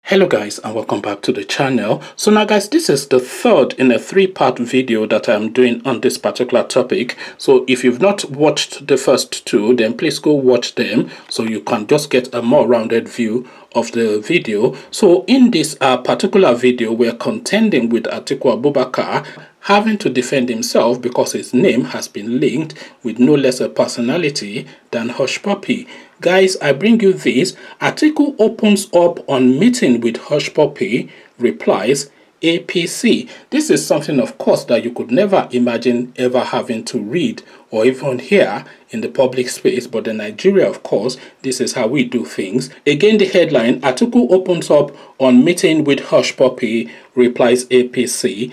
Hello guys, and welcome back to the channel. So now guys, this is the third in a three-part video that I'm doing on this particular topic. So if you've not watched the first two, then please go watch them so you can just get a more rounded view of the video. So in this particular video, we're contending with Atiku Abubakar having to defend himself because his name has been linked with no less a personality than Hushpuppi. Guys, I bring you this. Atiku opens up on meeting with Hushpuppi, replies APC. This is something, of course, that you could never imagine ever having to read or even hear in the public space. But in Nigeria, of course, this is how we do things. Again, the headline, Atiku opens up on meeting with Hushpuppi, replies APC.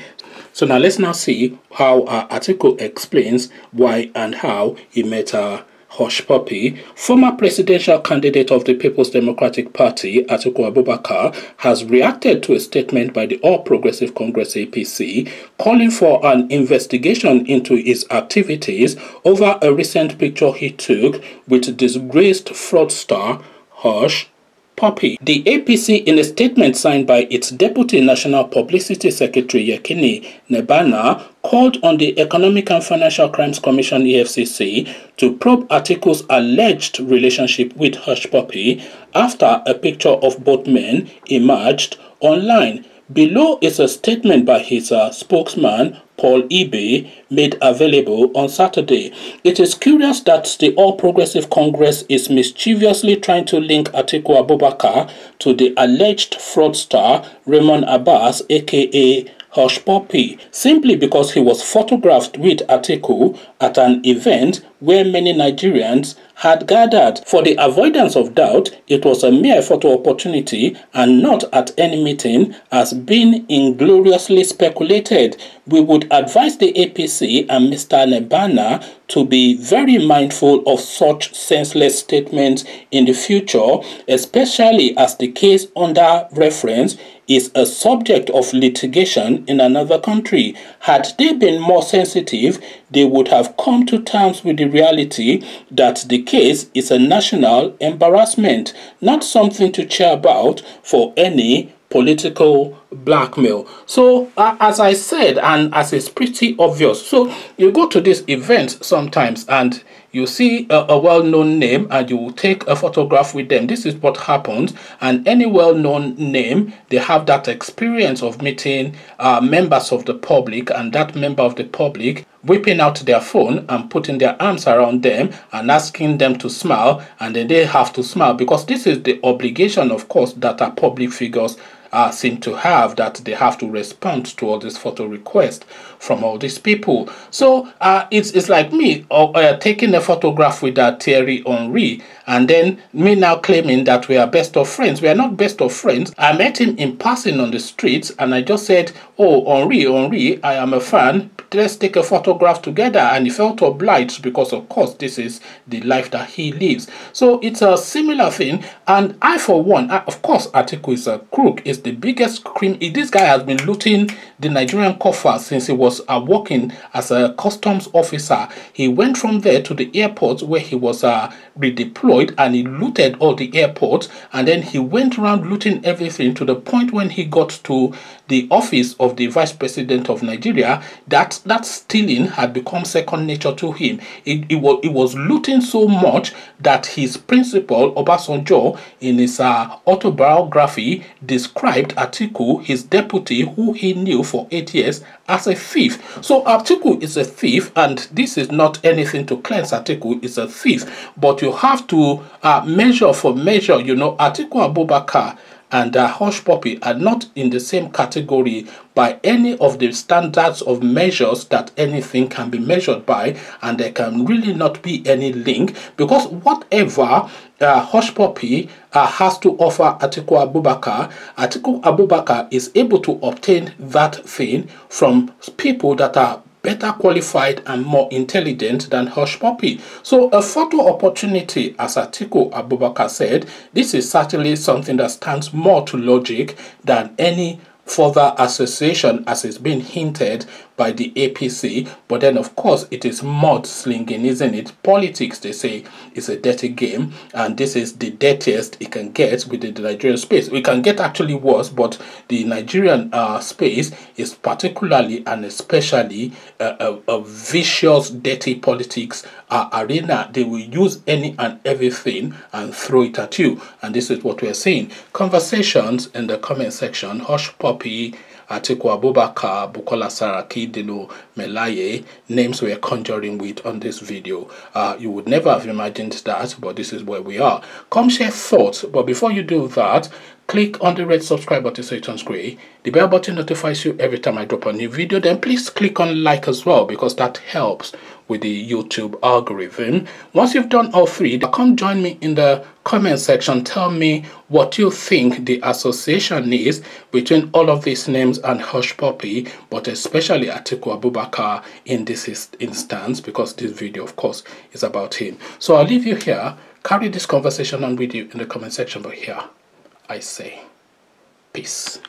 So now let's now see how Atiku explains why and how he met Hushpuppi. Former presidential candidate of the People's Democratic Party, Atiku Abubakar, has reacted to a statement by the All Progressive Congress APC calling for an investigation into his activities over a recent picture he took with disgraced fraudster Hushpuppi. The APC, in a statement signed by its Deputy National Publicity Secretary Yekini Nebana, called on the Economic and Financial Crimes Commission EFCC to probe Atiku's alleged relationship with Hushpuppi after a picture of both men emerged online. Below is a statement by his spokesman, Paul Ibe, made available on Saturday. It is curious that the All Progressive Congress is mischievously trying to link Atiku Abubakar to the alleged fraudster Raymond Abbas, aka Hushpuppi, simply because he was photographed with Atiku at an event where many Nigerians had gathered. For the avoidance of doubt, it was a mere photo opportunity and not at any meeting as being ingloriously speculated. We would advise the APC and Mr. Nebana to be very mindful of such senseless statements in the future, especially as the case under reference is a subject of litigation in another country. Had they been more sensitive, they would have come to terms with the reality that the case is a national embarrassment, not something to cheer about for any political blackmail. So as I said, and as it's pretty obvious, so you go to this event sometimes and you see a well-known name and you take a photograph with them. This is what happens. And any well-known name, they have that experience of meeting members of the public, and that member of the public whipping out their phone and putting their arms around them and asking them to smile, and then they have to smile because this is the obligation, of course, that our public figures seem to have, that they have to respond to all these photo requests from all these people. So it's like me taking a photograph with Thierry Henry and then me now claiming that we are best of friends. We are not best of friends. I met him in passing on the streets and I just said, oh, Henry, I am a fan. Let's take a photograph together, and he felt obliged because of course this is the life that he lives. So it's a similar thing, and I for one, of course Atiku is a crook, is the biggest criminal. This guy has been looting the Nigerian coffers since he was working as a customs officer. He went from there to the airport where he was redeployed, and he looted all the airports, and then he went around looting everything to the point when he got to the office of the Vice President of Nigeria, that stealing had become second nature to him. He was looting so much that his principal, Obasanjo, in his autobiography, described Atiku, his deputy, who he knew for 8 years, as a thief. So Atiku is a thief, and this is not anything to cleanse Atiku, is a thief. But you have to measure for measure. You know, Atiku Abubakar and Hushpuppi are not in the same category by any of the standards of measures that anything can be measured by, and there can really not be any link, because whatever Hushpuppi has to offer Atiku Abubakar is able to obtain that thing from people that are better qualified and more intelligent than Hushpuppi. So a photo opportunity, as Atiku Abubakar said, this is certainly something that stands more to logic than any further association, as is being hinted by the APC, but then of course it is mudslinging, isn't it? Politics, they say, is a dirty game, and this is the dirtiest it can get within the Nigerian space. We can get actually worse, but the Nigerian space is particularly and especially a vicious, dirty politics arena. They will use any and everything and throw it at you, and this is what we're seeing. Conversations in the comment section: Hush Puppy, Atiku Abubakar, Bukola Saraki, Dilo Melaye, names we're conjuring with on this video. You would never have imagined that, but this is where we are. Come share thoughts, but before you do that, click on the red subscribe button so it turns gray. The bell button notifies you every time I drop a new video. Then please click on like as well, because that helps with the YouTube algorithm. Once you've done all three, come join me in the comment section. Tell me what you think the association is between all of these names and Hush Puppy, but especially Atiku Abubakar in this instance, because this video, of course, is about him. So I'll leave you here. Carry this conversation on with you in the comment section, but here I say peace.